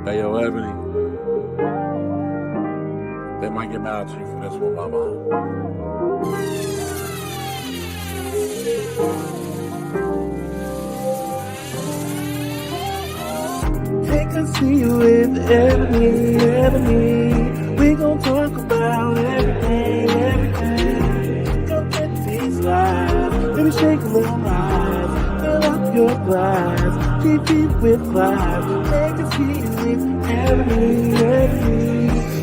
Hey, yo, Ebony, they might get mad at you for this one, mama. Take a see with Ebony. We gon' talk about everything. Go get these lives. Maybe shake a little life. Fill up your glass. GP with vibes. Take a see with Ebony.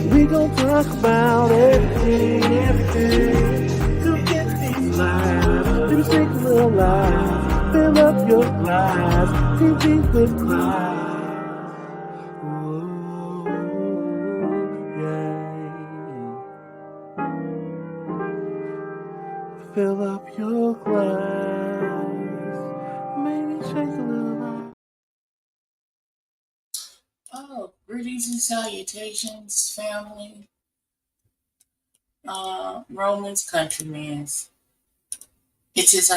We gon' talk about everything. Go get these lives. Maybe shake a little life. Fill up your glass. GP with vibes. Fill up your glass. Maybe shake a little light. Oh, greetings and salutations, family. Romans, countrymen. It is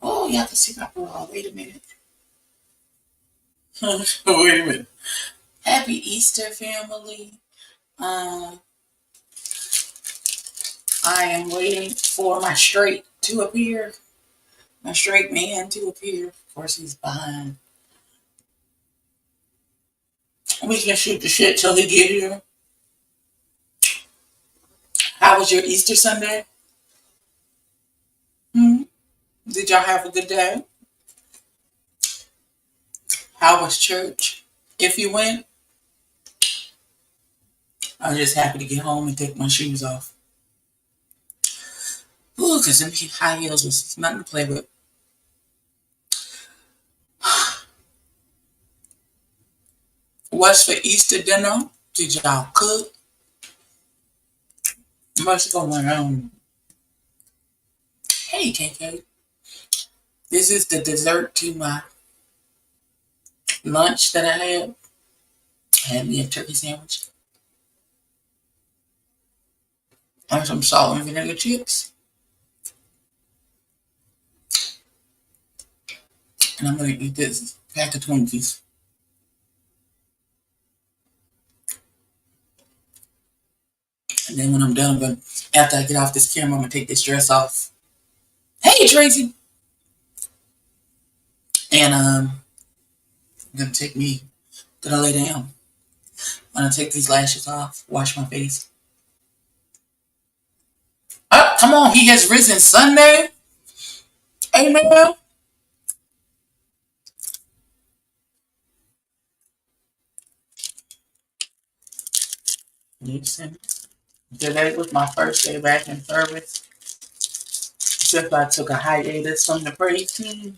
oh, you have to see my bra. Wait a minute. Wait a minute. Happy Easter, family. I am waiting for my straight to appear. My straight man to appear. Of course, he's behind. We can shoot the shit till he get here. How was your Easter Sunday? Did y'all have a good day? How was church? If you went, I'm just happy to get home and take my shoes off. Ooh, because them high heels was nothing to play with. What's for Easter dinner? Did y'all cook? What's going on? Hey, KK. This is the dessert to my lunch that I had. I had me a turkey sandwich. And some salt and vinegar chips. And I'm going to eat this pack of Twinkies. And then when I'm done, after I get off this camera, I'm going to take this dress off. Hey, Tracy! And I'm going to lay down. I'm going to take these lashes off, wash my face. Oh, come on, he has risen Sunday. Amen. Listen, today was my first day back in service. Since I took a hiatus from the praise team.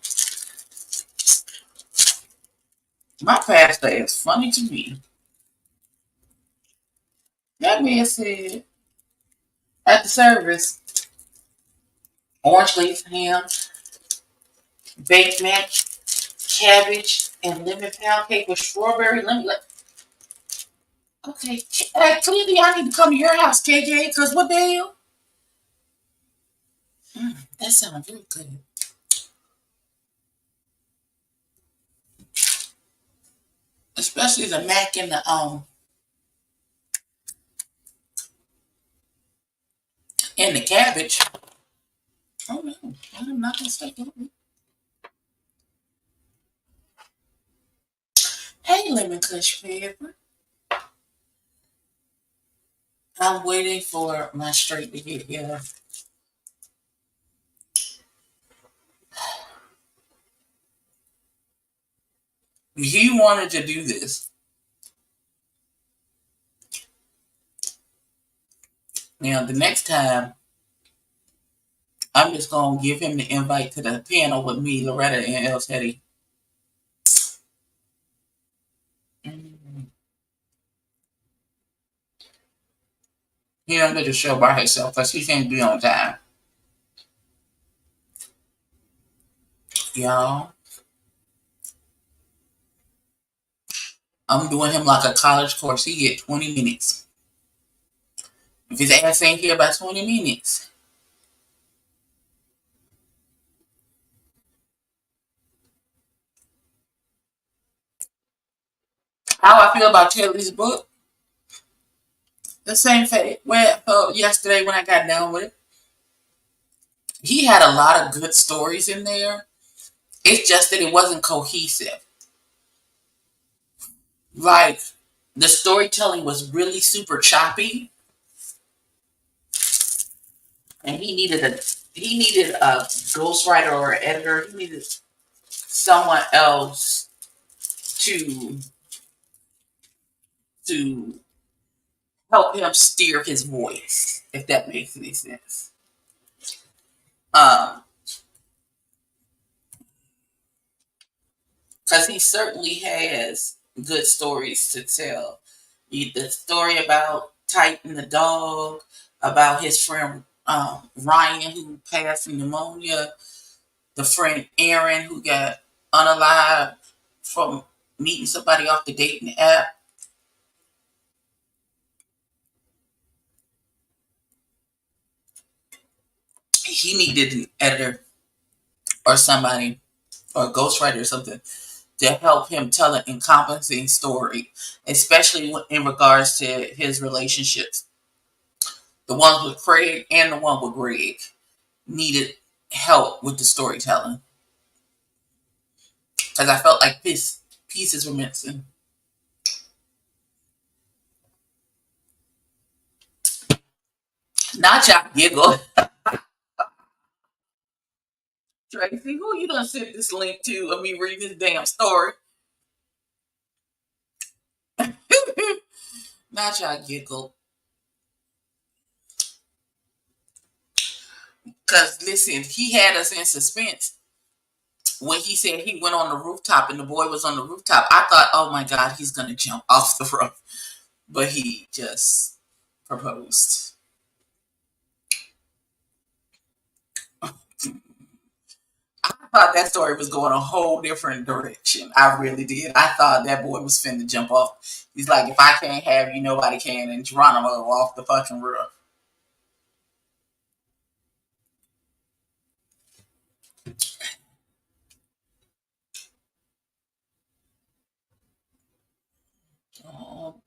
My pastor is funny to me. That man said at the service, orange leaf ham, baked mashed cabbage, and lemon pound cake with strawberry lemon. Okay, clearly I need to come to your house, KJ, because what the hell? That sounds very good. Especially the mac and the cabbage. Oh no, I'm not gonna stay hungry. Hey, lemon kush pepper. I'm waiting for my straight to get here. He wanted to do this. Now, the next time, I'm just going to give him the invite to the panel with me, Loretta, and El Teddy. He don't get the show by himself because he can't be on time. Y'all, I'm doing him like a college course. He get 20 minutes. If his ass ain't here by 20 minutes, How I feel about Kelly's book? The same way I felt yesterday when I got done with it. He had a lot of good stories in there. It's just that it wasn't cohesive. Like the storytelling was really super choppy, and he needed a ghostwriter or editor. He needed someone else to to help him steer his voice, if that makes any sense. Um, because he certainly has good stories to tell. The story about Titan the dog, about his friend Ryan who passed from pneumonia, the friend Aaron who got unalived from meeting somebody off the dating app. He needed an editor or somebody or a ghostwriter or something to help him tell an encompassing story, especially in regards to his relationships. The ones with Craig and the one with Greg needed help with the storytelling because I felt like pieces were missing. Not y'all giggle. Tracy, who you done sent this link to of me reading this damn story? Not y'all giggle. Because listen, he had us in suspense when he said he went on the rooftop and the boy was on the rooftop. I thought, oh my God, he's going to jump off the roof. But he just proposed. I thought that story was going a whole different direction. I really did. I thought that boy was finna jump off. He's like, if I can't have you, nobody can. And Geronimo off the fucking roof. Oh.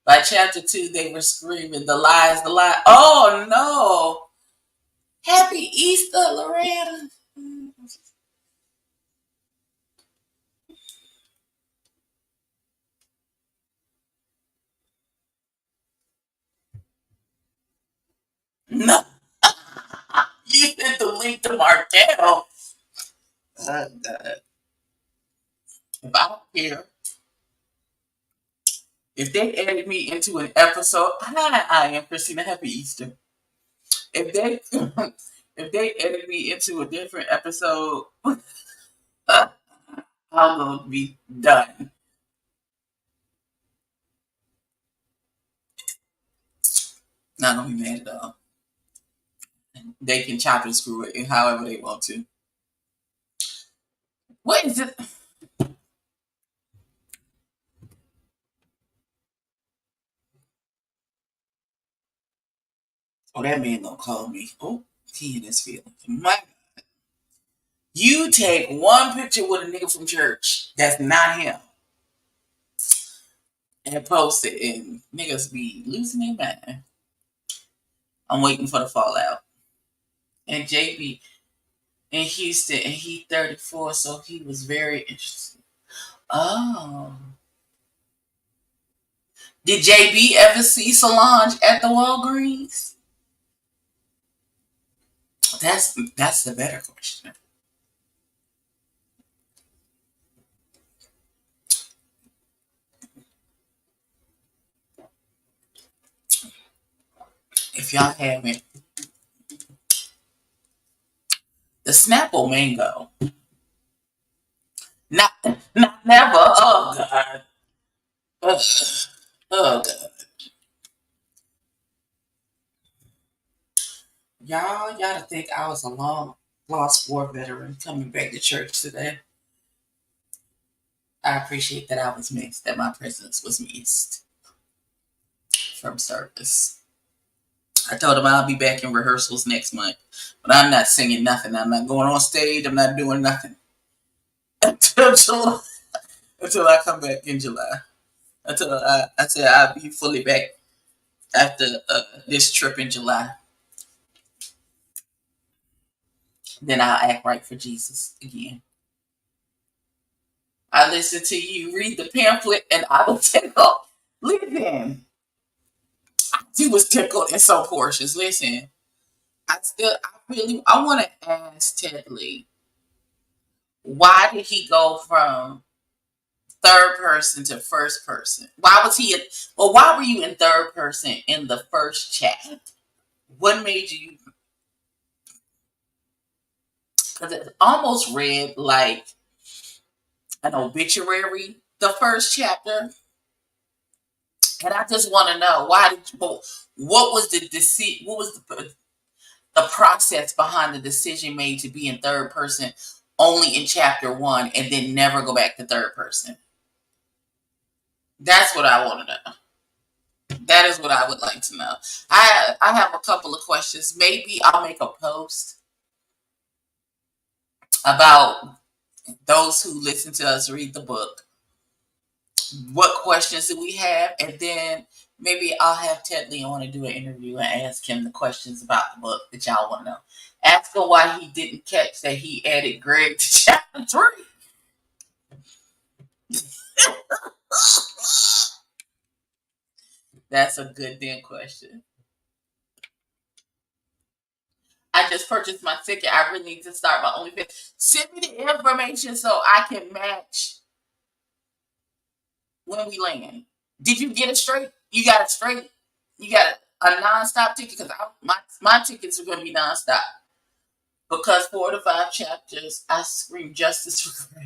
By chapter 2, they were screaming, the lies, the lie. Oh no! Happy Easter, Loretta. No, you sent the link to Markel. If I don't care, if they edit me into an episode, hi, I am Christina. Happy Easter. If they if they edit me into a different episode, I'm gonna be done. Not gonna be mad at all. They can chop and screw it however they want to. What is it? Oh, that man gonna call me. Oh, he in his feelings. My, you take one picture with a nigga from church that's not him and post it, and niggas be losing their mind. I'm waiting for the fallout. And JB in Houston, and he 34, so he was very interested. Oh. Did JB ever see Solange at the Walgreens? That's the better question. If y'all haven't, the Snapple mango. Not, not never. Oh God. Ugh. Oh God. Y'all to think I was a long lost war veteran coming back to church today. I appreciate that I was missed, that my presence was missed from service. I told him I'll be back in rehearsals next month, but I'm not singing nothing. I'm not going on stage. I'm not doing nothing until July, until I come back in July. Until I said I'll be fully back after this trip in July. Then I'll act right for Jesus again. I listen to you read the pamphlet and I was tickled. Listen, he was tickled in some portions. Listen, I want to ask Ted Lee, why did he go from third person to first person? Why were you in third person in the first chat? What made you? Because it almost read like an obituary, the first chapter. And I just want to know what was the deceit? What was the process behind the decision made to be in third person only in chapter 1 and then never go back to third person? That's what I want to know. That is what I would like to know. I have a couple of questions. Maybe I'll make a post about those who listen to us read the book. What questions do we have? And then maybe I'll have Ted Lee on to do an interview and ask him the questions about the book that y'all want to know. Ask him why he didn't catch that he added Greg to chapter 3. That's a good damn question. I just purchased my ticket. I really need to start my OnlyFans. Send me the information so I can match when we land. Did you get it straight? You got it straight? You got a non-stop ticket? Because my tickets are going to be non-stop. Because 4 to 5 chapters, I scream justice for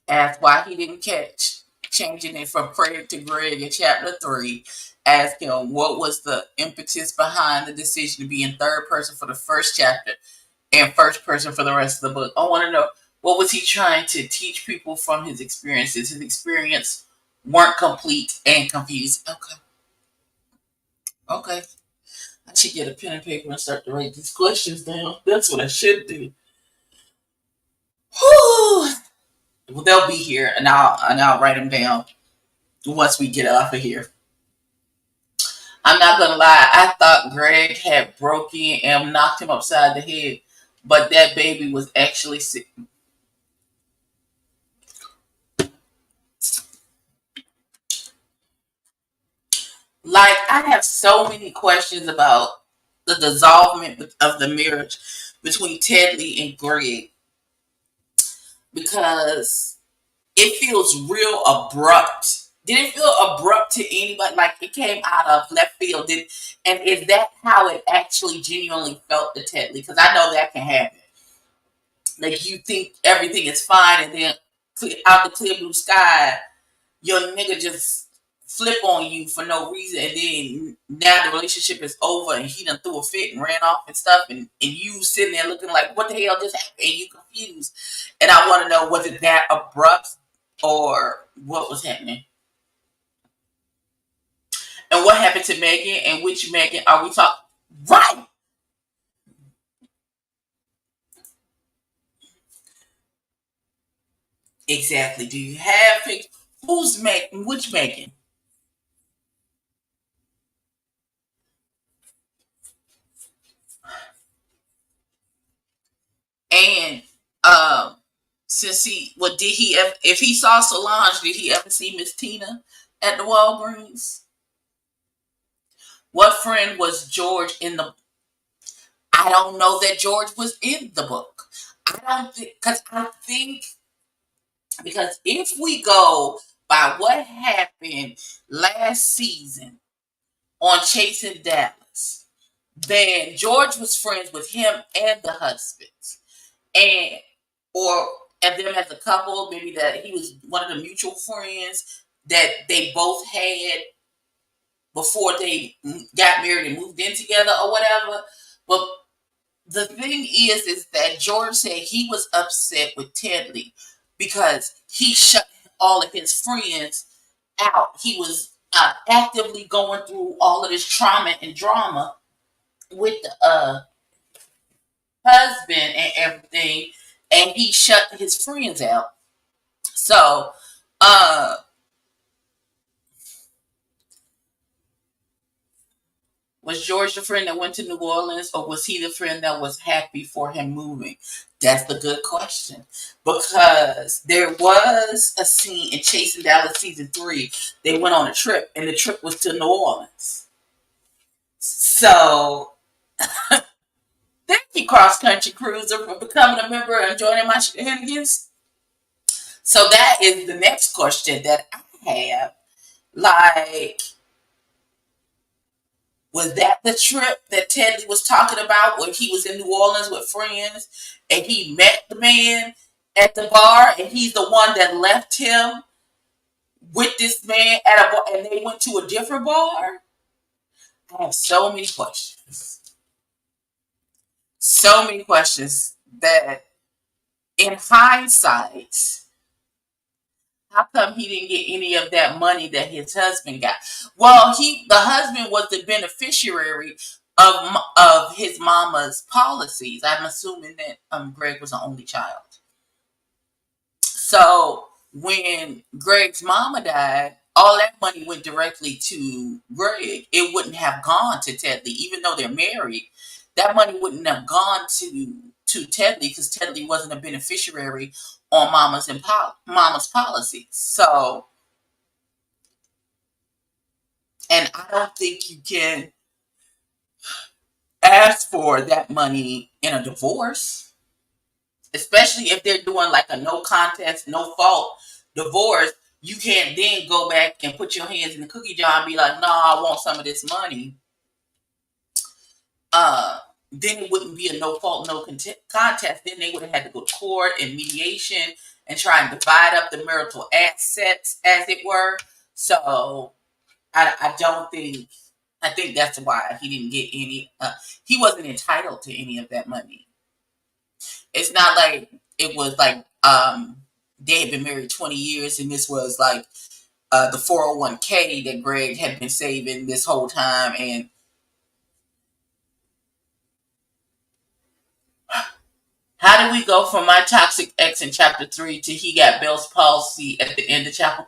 Ask why he didn't catch changing it from Craig to Greg in chapter 3. Ask him what was the impetus behind the decision to be in third person for the first chapter and first person for the rest of the book. I want to know, what was he trying to teach people from his experiences? His experience weren't complete and confused. Okay. I should get a pen and paper and start to write these questions down. That's what I should do. Whew. Well, they'll be here, and I'll write them down once we get off of here. I'm not gonna lie. I thought Greg had broken and knocked him upside the head, but that baby was actually sick. Like, I have so many questions about the dissolvement of the marriage between Ted Lee and Greg because it feels real abrupt. Did it feel abrupt to anybody? Like it came out of left field? And is that how it actually genuinely felt to Ted Lee? Because I know that can happen. Like you think everything is fine, and then out the clear blue sky, your nigga just flip on you for no reason, and then now the relationship is over, and he done threw a fit and ran off and stuff, and you sitting there looking like, what the hell just happened? And you confused. And I want to know, was it that abrupt or what was happening? And what happened to Megan, and which Megan are we talking? Right. Exactly. Do you have who's Megan? Which Megan? And since did he ever, if he saw Solange, did he ever see Miss Tina at the Walgreens? What friend was George in the? I don't know that George was in the book. I don't think because if we go by what happened last season on Chasing Dallas, then George was friends with him and the husbands. And or at them as a couple, maybe that he was one of the mutual friends that they both had before they got married and moved in together or whatever. But the thing is that George said he was upset with Tedley because he shut all of his friends out. He was actively going through all of this trauma and drama with the husband and everything, and he shut his friends out. So, uh, was George the friend that went to New Orleans, or was he the friend that was happy for him moving? That's the good question. Because there was a scene in Chasing Dallas season 3. They went on a trip, and the trip was to New Orleans. So, thank you, cross country cruiser, for becoming a member and joining my shenanigans. So that is the next question that I have. Like, was that the trip that Teddy was talking about when he was in New Orleans with friends and he met the man at the bar and he's the one that left him with this man at a bar and they went to a different bar? I have so many questions. So many questions that in hindsight, how come he didn't get any of that money that his husband got? Well, the husband was the beneficiary of his mama's policies. I'm assuming that Greg was an only child. So when Greg's mama died, all that money went directly to Greg. It wouldn't have gone to Tedley, even though they're married. That money wouldn't have gone to Tedley because Tedley wasn't a beneficiary on mama's policies. So, and I don't think you can ask for that money in a divorce, especially if they're doing like a no contest, no fault divorce. You can't then go back and put your hands in the cookie jar and be like, "No, I want some of this money." Then it wouldn't be a no fault, no contest. Then they would have had to go to court and mediation and try and divide up the marital assets, as it were. So I don't think. I think that's why he didn't get any. He wasn't entitled to any of that money. It's not like it was like they had been married 20 years and this was like the 401k that Greg had been saving this whole time. And how do we go from my toxic ex in chapter 3 to he got Bell's palsy at the end of chapter?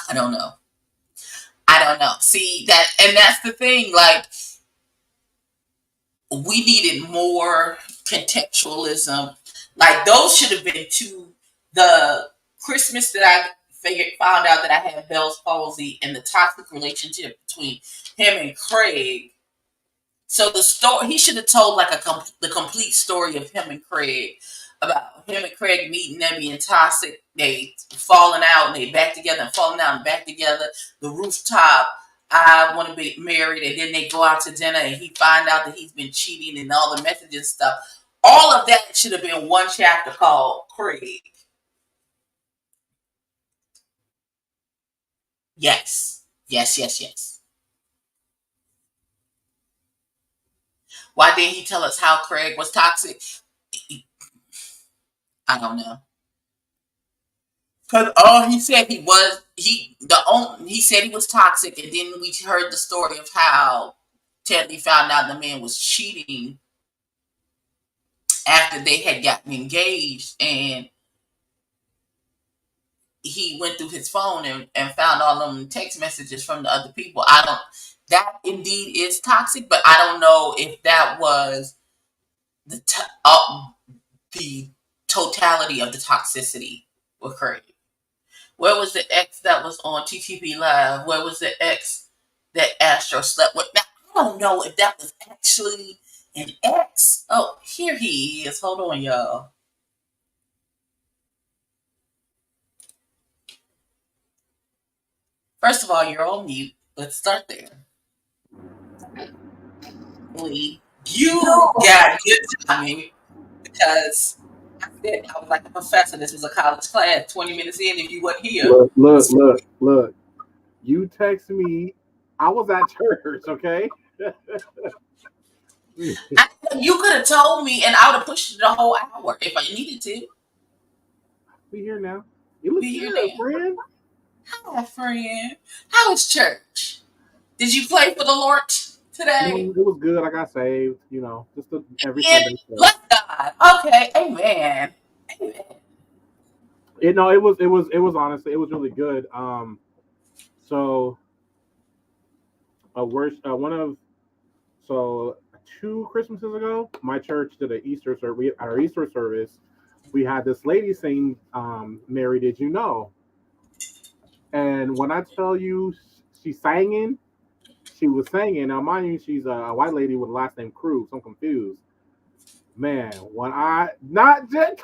I don't know. I don't know. See that, and that's the thing. Like, we needed more contextualism. Like, those should have been the Christmas that I found out that I had Bell's palsy and the toxic relationship between him and Craig. So the story, he should have told like the complete story of him and Craig, about him and Craig meeting Ebbie and Toxic, they falling out and they back together and falling out and back together. The rooftop, I want to be married, and then they go out to dinner and he find out that he's been cheating and all the messages stuff. All of that should have been one chapter called Craig. Yes, yes, yes, yes. Why didn't he tell us how Craig was toxic? I don't know. Because all he said he said he was toxic, and then we heard the story of how Teddy found out the man was cheating after they had gotten engaged, and he went through his phone and found all them text messages from the other people. That indeed is toxic, but I don't know if that was the the totality of the toxicity occurring. Where was the ex that was on TTP Live? Where was the ex that Astro slept with? Now, I don't know if that was actually an ex. Oh, here he is. Hold on, y'all. First of all, you're on mute. Let's start there. Lee, you got good timing because I was like the professor. This was a college class. 20 minutes in, if you wasn't here, Look. You text me. I was at church, okay? you could have told me, and I would have pushed it the whole hour if I needed to. We here now. You look Be here good, now. friend. Hi, friend. How was church? Did you play for the Lord today? It was good. I got saved. Just every Yeah, Sunday stuff. bless God. Okay, amen. Amen. It was honestly, it was really good. So one of so 2 Christmases ago, my church did an Easter service. At our Easter service, we had this lady sing, "Mary, Did You Know?" And when I tell you, she's singing, she was singing. Now, mind you, she's a white lady with a last name Cruz. So I'm confused. Man, when I not just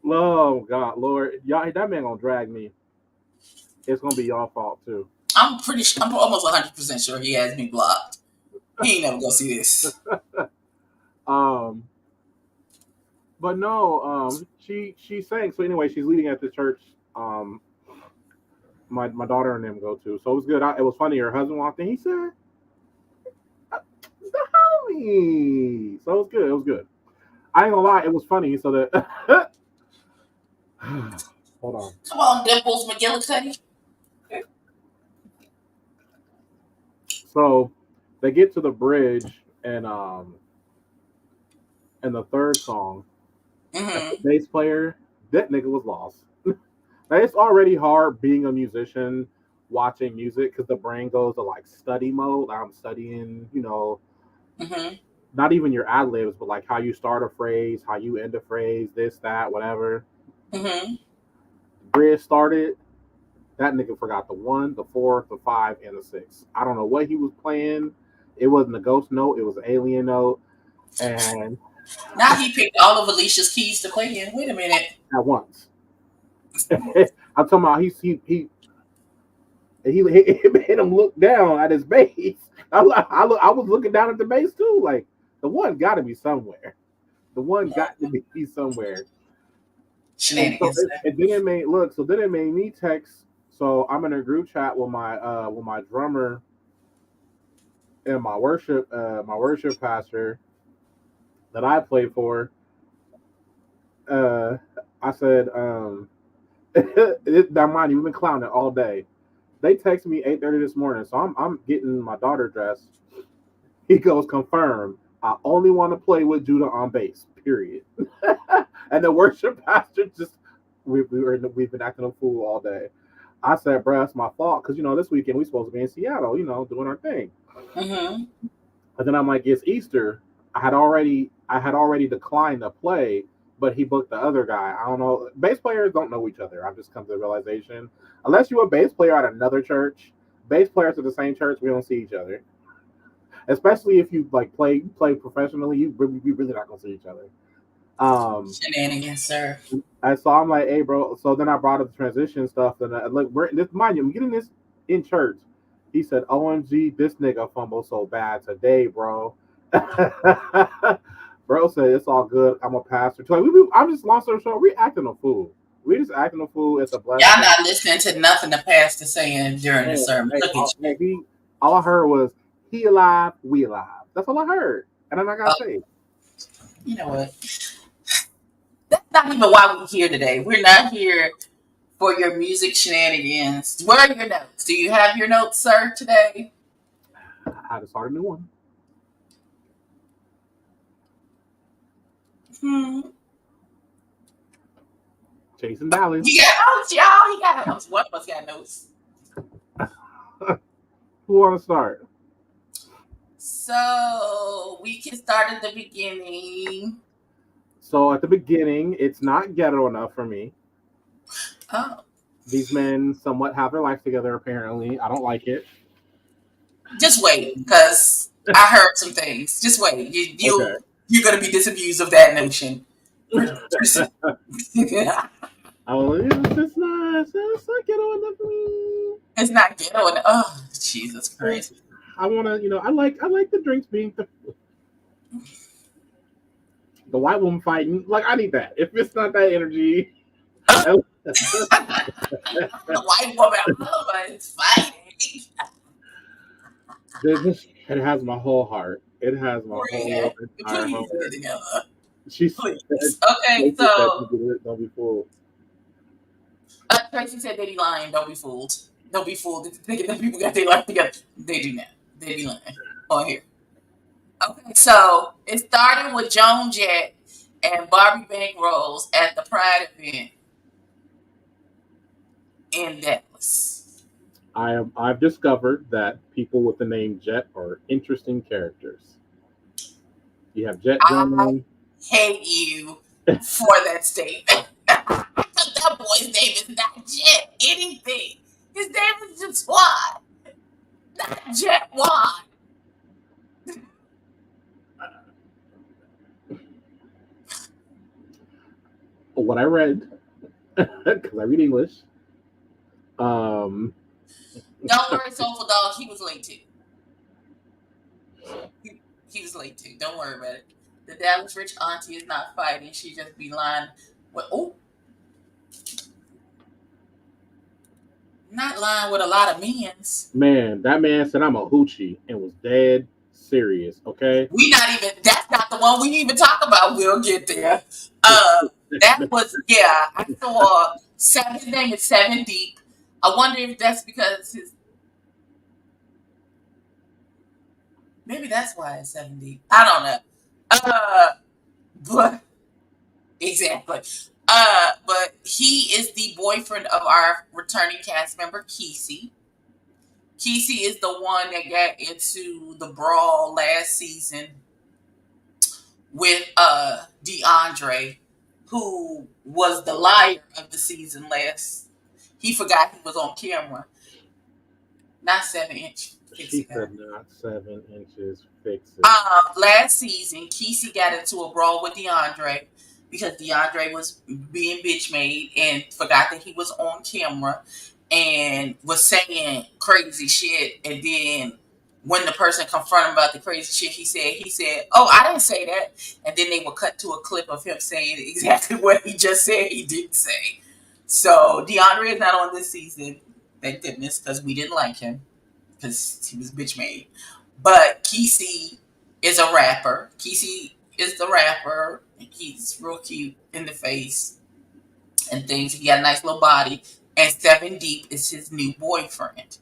oh God, Lord, y'all, that man gonna drag me. It's gonna be y'all fault too. I'm pretty sure, I'm almost 100% sure he has me blocked. He ain't never gonna see this. Um, but no, she sang. So anyway, she's leading at the church. My daughter and them go to. So it was good. It was funny. Her husband walked in. He said, "The homie." So it was good. It was good. I ain't gonna lie. It was funny. So that hold on. Come on, Dimples McGillicuddy. So they get to the bridge and the third song, and the Mm-hmm. bass player, that nigga was lost. Now, it's already hard being a musician watching music because the brain goes to like study mode. I'm studying, Mm-hmm. not even your ad libs, but like how you start a phrase, how you end a phrase, this, that, whatever. Mm-hmm. Bridge started. That nigga forgot the one, the four, the five, and the six. I don't know what he was playing. It wasn't a ghost note. It was an alien note. And Now he picked all of Alicia's keys to play in. Wait a minute. at once, I'm talking about he made him look down at his bass. I was looking down at the bass too. Like the one got to be somewhere. The one got to be somewhere. And so Shenanigans. it then it made look. So then it made me text. So I'm in a group chat with my drummer and my worship pastor that I play for. Uh, I said, now mind you, we've been clowning all day. They texted me 8:30 this morning, so I'm getting my daughter dressed. He goes, confirm. I only want to play with Judah on bass. Period. And the worship pastor just we've been acting a fool all day. I said, bro, it's my fault because this weekend we supposed to be in Seattle, doing our thing. Mm-hmm. And then I'm like, it's Easter. I had already declined to play, but he booked the other guy. I don't know. Bass players don't know each other. I've just come to the realization. Unless you're a bass player at another church, bass players at the same church, we don't see each other. Especially if you like play professionally, we really not gonna see each other. Shenanigans, sir. And so I'm like, hey, bro. So then I brought up the transition stuff, and look, mind you, I'm getting this in church. He said, "OMG, this nigga fumbled so bad today, bro." Bro said it's all good. I'm a pastor. So I'm just long story short, we acting a fool. We just acting a fool. It's a Y'all blessing. not listening to nothing the pastor saying during the Hey, sermon. hey, Look at you. all I heard was he alive, we alive. That's all I heard, and then I got saved. You know what? That's not even why we're here today. We're not here for your music shenanigans. Where are your notes? Do you have your notes, sir, today? I had to start a new one. Hmm. Chasing Dallas. He got notes, y'all. He got notes. One of us got notes. Who want to start? So we can start at the beginning. So at the beginning, it's not ghetto enough for me. Oh, These men somewhat have their life together. Apparently, I don't like it. just wait, because I heard some things. Just wait. Okay. You're gonna be disabused of that notion. Oh, it's not ghetto enough for me. It's not ghetto. Oh, Jesus Christ. I want to, I like the drinks being. The white woman fighting, like I need that. If it's not that energy, The white woman, it's fighting. it has my whole heart. It has my whole Friend, entire please get heart. together. She said, Please. Okay, Tracy said, so don't be fooled. Tracy said they be lying. Don't be fooled. Don't be fooled. Thinking that people got their life together. They do not. They be lying on here. Okay, so it started with Joan Jett and Barbie Bankrolls at the Pride event in Dallas. I've discovered that people with the name Jet are interesting characters. You have Jet I Jones. hate you for that statement. That boy's name is not Jet anything. His name is just Juan, not Jet Juan. What I read, because I read English. Um, Don't worry, Soulful Dog. He was late too. He was late too. Don't worry about it. The Dallas rich auntie is not fighting. She just be lying. Not lying with a lot of men's. man, that man said I'm a hoochie and was dead serious. Okay. We not even. That's not the one we even talk about. We'll get there. That was I saw seven. His name is Seven Deep. I wonder if that's because maybe that's why it's 7 Deep. I don't know. But exactly. But he is the boyfriend of our returning cast member, Kesey. Kesey is the one that got into the brawl last season with DeAndre, who was the liar of the season last. He forgot he was on camera. Not 7-inch. She said not 7 inches. Fix it. Last season, Kesey got into a brawl with DeAndre because DeAndre was being bitch made and forgot that he was on camera and was saying crazy shit. And then when the person confronted him about the crazy shit, he said, "Oh, I didn't say that." And then they would cut to a clip of him saying exactly what he just said he didn't say. So DeAndre is not on this season, thank goodness, because we didn't like him because he was bitch made. But Kesey is a rapper. Kesey is the rapper. He's real cute in the face and things. He got a nice little body. And 7 Deep is his new boyfriend.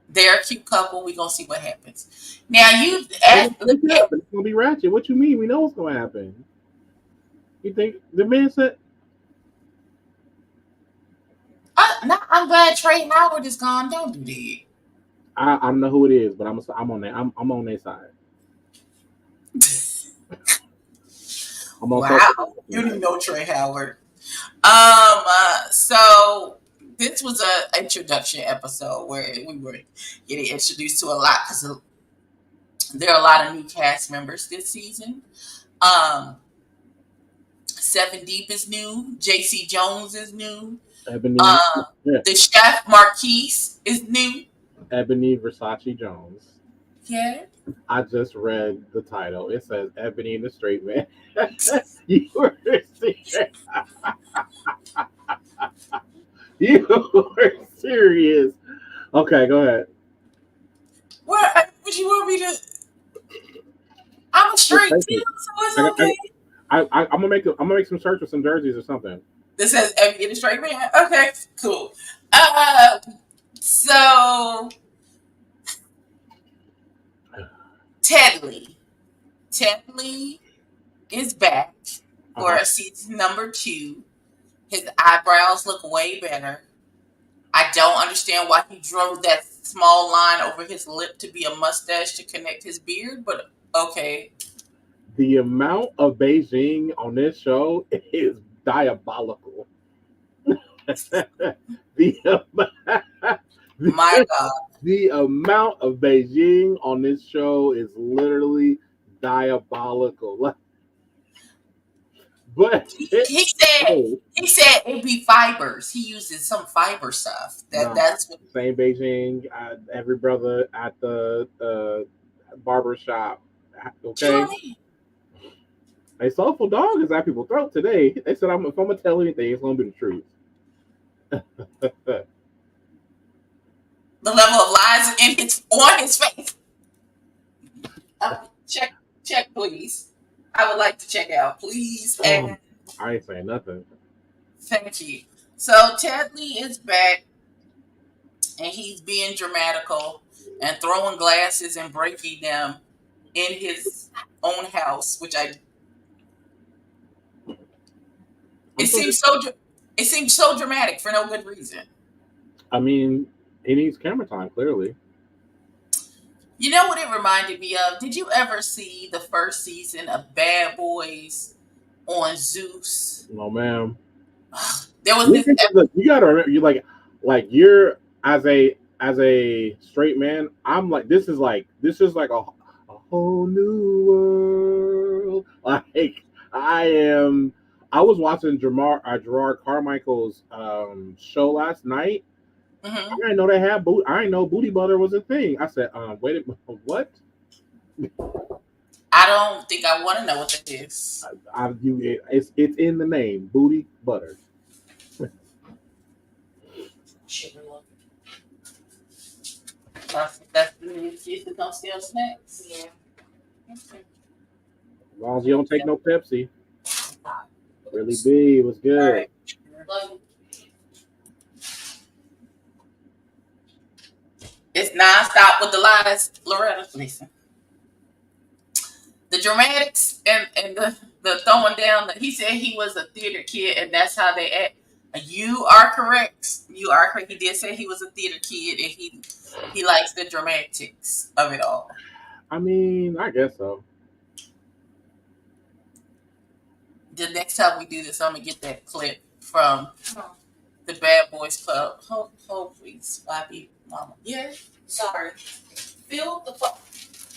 They're a cute couple. We're gonna see what happens. Now you asked. It's gonna be ratchet. What you mean? We know what's gonna happen. You think the man said? I'm glad Trey Howard is gone. Don't do that. I don't know who it is, but I'm on that. I'm on their side. Wow, you didn't know Trey Howard. So this was an introduction episode where we were getting introduced to a lot because there are a lot of new cast members this season. 7 Deep is new. JC Jones is new. Ebony, the chef Marquise is new. Ebony Versace Jones. Yeah. I just read the title. It says Ebony and the Straight Man. You were serious. You were serious. Okay, go ahead. What would you want me to? I'm a straight too, so it's okay. I'm gonna make some shirts with some jerseys or something. This says Ebbie and the Straight Man. Okay, cool. So Ted Lee is back for season number 2. His eyebrows look way better. I don't understand why he drew that small line over his lip to be a mustache to connect his beard, but okay. The amount of Beijing on this show is diabolical. My God. The amount of Beijing on this show is literally diabolical. But He said it'd be fibers. He uses some fiber stuff. no, That's what. same Beijing. Every brother at the barber shop. What you Okay, mean? a soulful dog is at people's throat today. They said, if I'm gonna tell anything, it's gonna be the truth. The level of lies on his face. Check, please. I would like to check out, please. And I ain't saying nothing. thank you. So Ted Lee is back, and he's being dramatical and throwing glasses and breaking them in his own house, which it seems so dramatic for no good reason. I mean, he needs camera time, clearly. You know what it reminded me of? Did you ever see the first season of Bad Boys on Zeus? No, ma'am. There was this. You gotta remember, you're as a straight man. I'm like, this is like a whole new world. Like I was watching Gerard Carmichael's show last night. Mm-hmm. I didn't know they had I didn't know booty butter was a thing. I said, wait a minute, what? I don't think I want to know what that is. It's in the name, booty butter. That's the new season. Don't steal snacks. Yeah. Okay. As long as you don't take no Pepsi. Really B was good. All right. It's nonstop with the lies, Loretta. Listen. The dramatics and the throwing down. He said he was a theater kid, and that's how they act. You are correct. You are correct. He did say he was a theater kid, and he likes the dramatics of it all. I mean, I guess so. The next time we do this, I'm gonna get that clip from the Bad Boys Club. Hold please, Bobby, Mama. Yeah, sorry. Fill the fuck.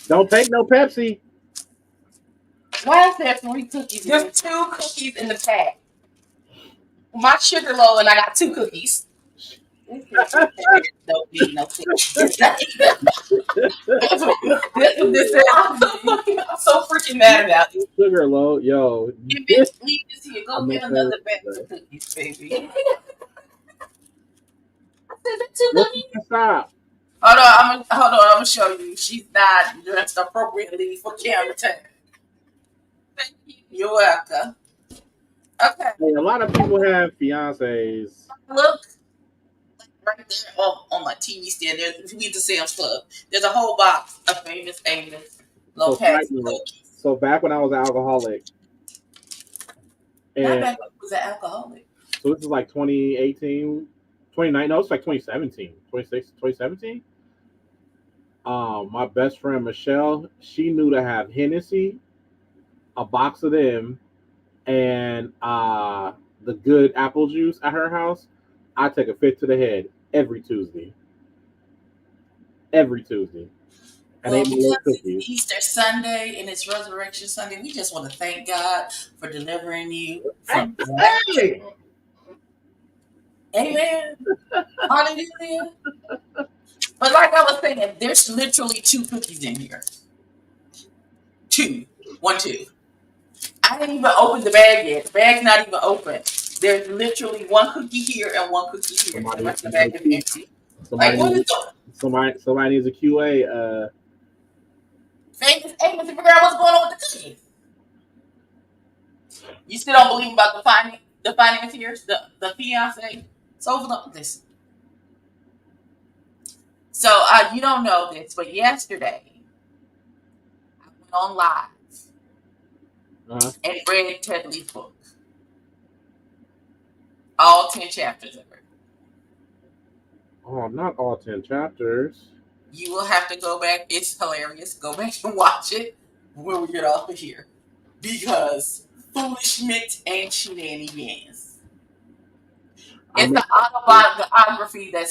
Don't take no Pepsi. Why is there 3 cookies? There's 2 cookies in the pack. My sugar low, and I got 2 cookies. Don't need no cookies. That's what this is. I'm so freaking mad about it. Sugar low, yo. You bitch, leave this here. Go get another bag of cookies, baby. I said that 2 cookies. Stop. Hold on, I'm gonna show you. She's not dressed appropriately for camera time. Thank you. You're welcome. Okay. Hey, a lot of people have fiancés. Look, right there on my TV stand. There's we the Sam's Club. There's a whole box of famous Amos Lopez cookies. So back when I was an alcoholic, and back when I was an alcoholic. So this is like 2018, 29. No, it's like 2017, 2017. My best friend Michelle, she knew to have Hennessy, a box of them, and the good apple juice at her house. I take a 5th to the head every Tuesday. Every Tuesday. And well, because it's Easter Sunday and it's Resurrection Sunday, we just want to thank God for delivering you from Hey! Amen. Hallelujah. But like I was saying, there's literally 2 cookies in here. 2. 1, 2. I didn't even open the bag yet. The bag's not even open. There's literally 1 cookie here and 1 cookie here. The rest of the bag is empty. Like, what is going? Somebody needs a QA. Famous Amos to figure out what's going on with the cookies. You still don't believe about the financiers, the fiance? So listen. So you don't know this, but yesterday I went on live and read Ted Lee's book. All 10 chapters of it. Oh, not all 10 chapters. You will have to go back. It's hilarious. Go back and watch it when we get off of here. Because foolishment and shenanigans. It's the autobiography that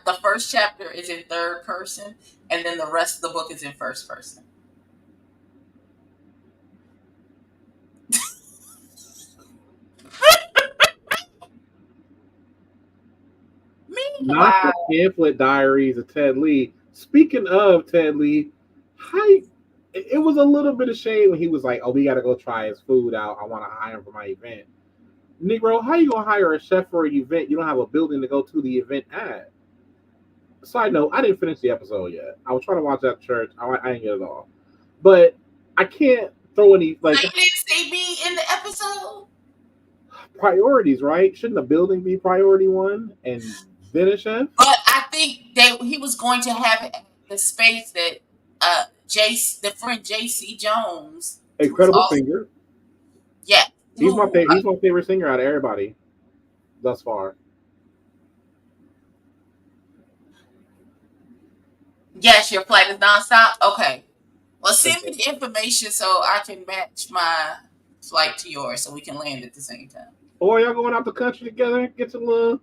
the first chapter is in 3rd person, and then the rest of the book is in 1st person. not Wow. the pamphlet diaries of Ted Lee. Speaking of Ted Lee, it was a little bit of shame when he was like, "Oh, we got to go try his food out. I want to hire him for my event." Negro, how you gonna hire a chef for an event? You don't have a building to go to the event at. Side note, I didn't finish the episode yet. I was trying to watch that at church. I didn't get it all, but I can't throw any So like you didn't see me in the episode? priorities, right? Shouldn't the building be priority one and then a chef? But I think that he was going to have the space that the friend JC Jones, who's Incredible also singer. yeah, who He's my favorite singer out of everybody thus far. yes, your flight is nonstop. Okay, well send me the information so I can match my flight to yours so we can land at the same time. Or y'all going out the country together and get some little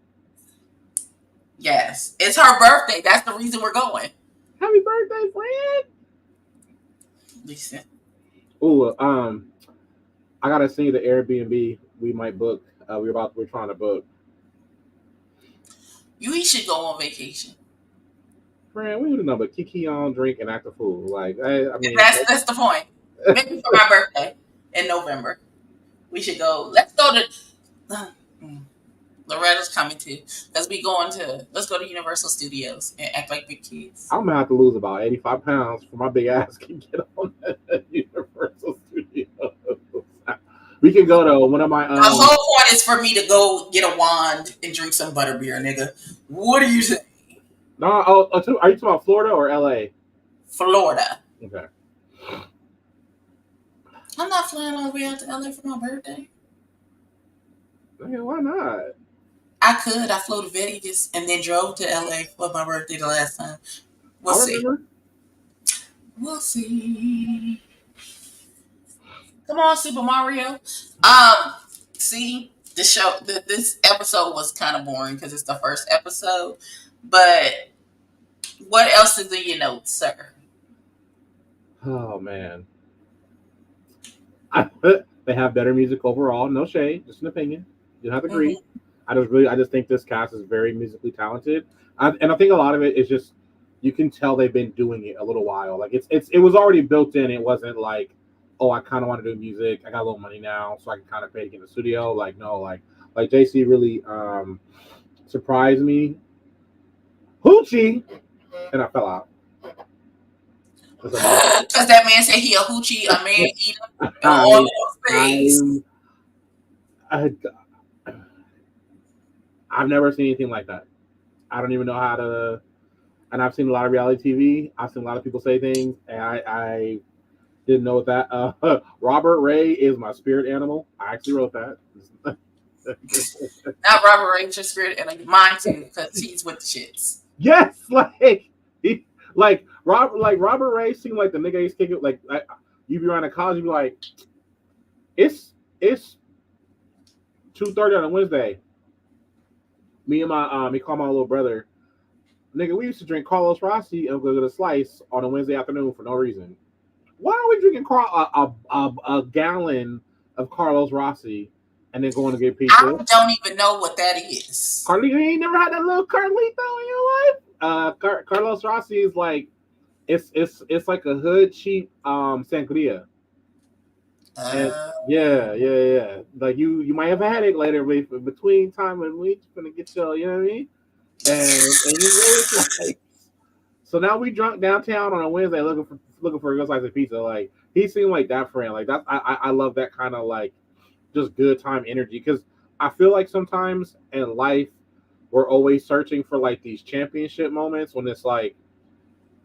Yes, it's her birthday. That's the reason we're going. happy birthday, friend. Listen, Ooh, I gotta send you the Airbnb we might book. We're trying to book. you should go on vacation. Friend, we don't know but kiki on, drink, and act a fool. Like I mean, That's the point. Maybe for my birthday in November, we should go. Let's go to. Loretta's coming too. Let's go to Universal Studios and act like big kids. I'm gonna have to lose about 85 pounds for my big ass can get on Universal Studios. We can go to one of my The whole point is for me to go get a wand and drink some butterbeer, nigga. What do you say? No, are you talking about Florida or LA? Florida. Okay. I'm not flying all the way out to LA for my birthday. Okay, why not? I could. I flew to Vegas and then drove to LA for my birthday the last time. We'll see. Remember. We'll see. Come on, Super Mario. See, this episode was kind of boring because it's the first episode. But what else is in your notes, sir? Oh man. They have better music overall. No shade, just an opinion. You don't have to agree. Mm-hmm. I just think this cast is very musically talented, and I think a lot of it is just you can tell they've been doing it a little while. Like it was already built in. It wasn't like, oh, I kind of want to do music. I got a little money now, so I can kind of pay to get in the studio. Like no, like JC really surprised me. Hoochie, and I fell out. Because that man said he a hoochie, a man eater, and all of those things. I've never seen anything like that. I don't even know how to. And I've seen a lot of reality TV. I've seen a lot of people say things, and I didn't know that. Robert Ray is my spirit animal. I actually wrote that. Not Robert Ray, your spirit animal. Mine too, because he's with the shits. Yes, Robert Ray seemed like the nigga he's kicking. Like you be around the college, you be like, it's 2:30 on a Wednesday. Me and my he called my little brother. Nigga, we used to drink Carlos Rossi and go get a slice on a Wednesday afternoon for no reason. Why are we drinking a gallon of Carlos Rossi and then going to get pizza? I don't even know what that is. Carlito, you ain't never had that little Carlito in your life? Carlos Rossi is like it's like a hood cheap sangria. Yeah. Like you might have a headache later, but between time and week, you're gonna get your, you know what I mean? And you really like, so now we drunk downtown on a Wednesday looking for a good slice of pizza. Like he seemed like that friend. Like that I love that kind of like just good time energy because I feel like sometimes in life we're always searching for like these championship moments when it's like,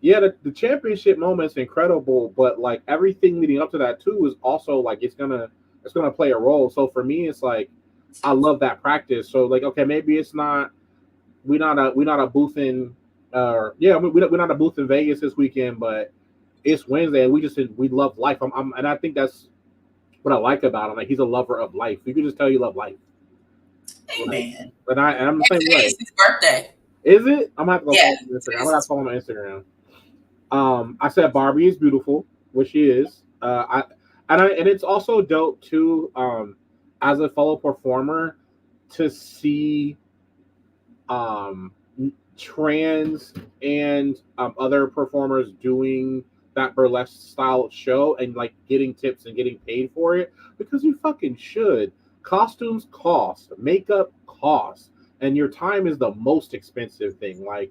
yeah, the championship moment's incredible, but like everything leading up to that too is also like it's gonna play a role. So for me, it's like I love that practice. So like, okay, maybe it's not we're not a booth in we're not a booth in Vegas this weekend, but it's Wednesday and we love life. And I think that's what I like about him. Like he's a lover of life. You can just tell you love life. Amen. Like, I'm the same way. It's his birthday. Is it? I'm gonna have to go follow him on Instagram. I'm gonna have to follow him on Instagram. I said Barbie is beautiful, which she is. And it's also dope too, as a fellow performer, to see trans and other performers doing that burlesque style show and like getting tips and getting paid for it because you fucking should. Costumes cost, makeup costs, and your time is the most expensive thing. Like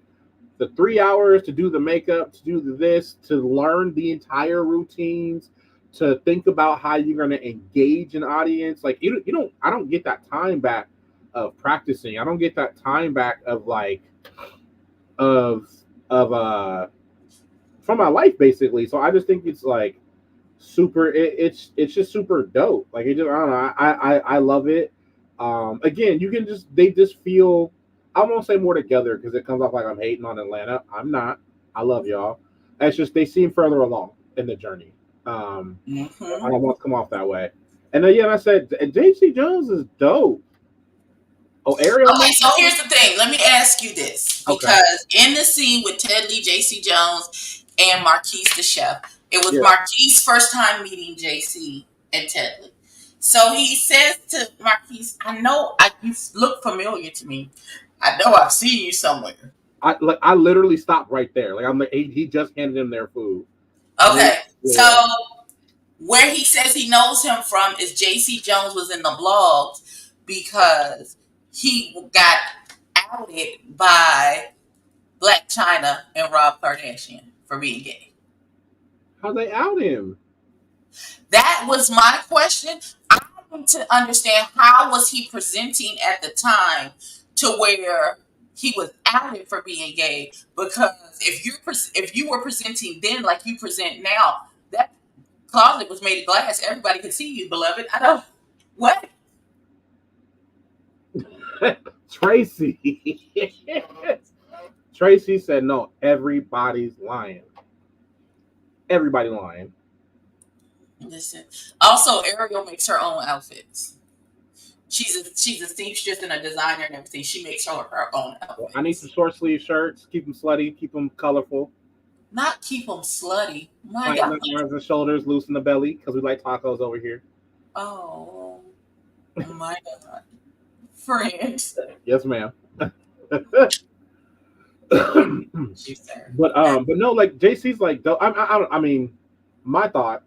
the 3 hours to do the makeup, to do this, to learn the entire routines, to think about how you're going to engage an audience. Like you don't, I don't get that time back of practicing. I don't get that time back of like of from my life basically. So I just think it's like super. It's just super dope. Like it just I don't know. I love it. Again, you can just they just feel. I won't say more together because it comes off like I'm hating on Atlanta. I'm not. I love y'all. It's just they seem further along in the journey. I don't want to come off that way. And then yeah, I said JC Jones is dope. Oh, Ariel. Okay, so here's the thing. Let me ask you this. Because in the scene with Ted Lee, JC Jones, and Marquise the chef, it was Marquise's first time meeting JC and Ted Lee. So he says to Marquise, I know you look familiar to me. I know I've seen you somewhere. I literally stopped right there. Like I'm like he just handed him their food. Okay. So where he says he knows him from is JC Jones was in the blogs because he got outed by Black China and Rob Kardashian for being gay. How they out him? That was my question. I need to understand how was he presenting at the time to where he was outed for being gay. Because if you were presenting then like you present now, that closet was made of glass. Everybody could see you, beloved. I don't. What? Tracy. Tracy said no. Everybody's lying. Everybody lying. Listen. Also, Ariel makes her own outfits. She's a seamstress and a designer and everything. She makes her own outfits. Well, I need some short sleeve shirts. Keep them slutty. Keep them colorful. Not keep them slutty. My Tighten God. the arms and shoulders, loosen the belly because we like tacos over here. Oh my God, friends. Yes, ma'am. She said. But no, like JC's like I mean, my thought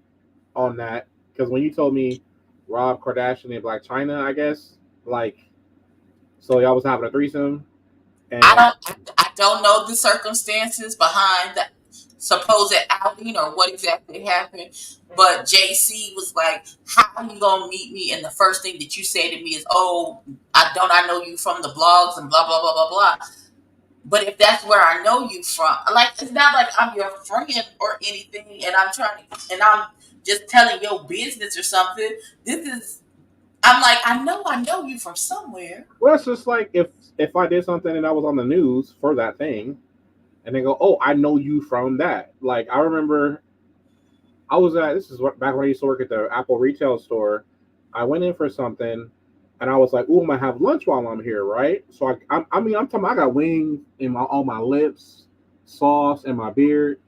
on that because when you told me Rob Kardashian and Black China, I guess like so y'all was having a threesome. And I don't know the circumstances behind the supposed outing or what exactly happened, but JC was like, "How are you gonna meet me?" And the first thing that you say to me is, "Oh, I know you from the blogs and blah blah blah blah blah." But if that's where I know you from, like it's not like I'm your friend or anything, and I'm just telling your business or something. This is. I'm like, I know you from somewhere. Well, it's just like if I did something and I was on the news for that thing, and they go, "Oh, I know you from that." Like I remember, I was at back when I used to work at the Apple retail store. I went in for something, and I was like, "Ooh, I'm gonna have lunch while I'm here, right?" So I'm talking. I got wings in on my lips, sauce, and my beard,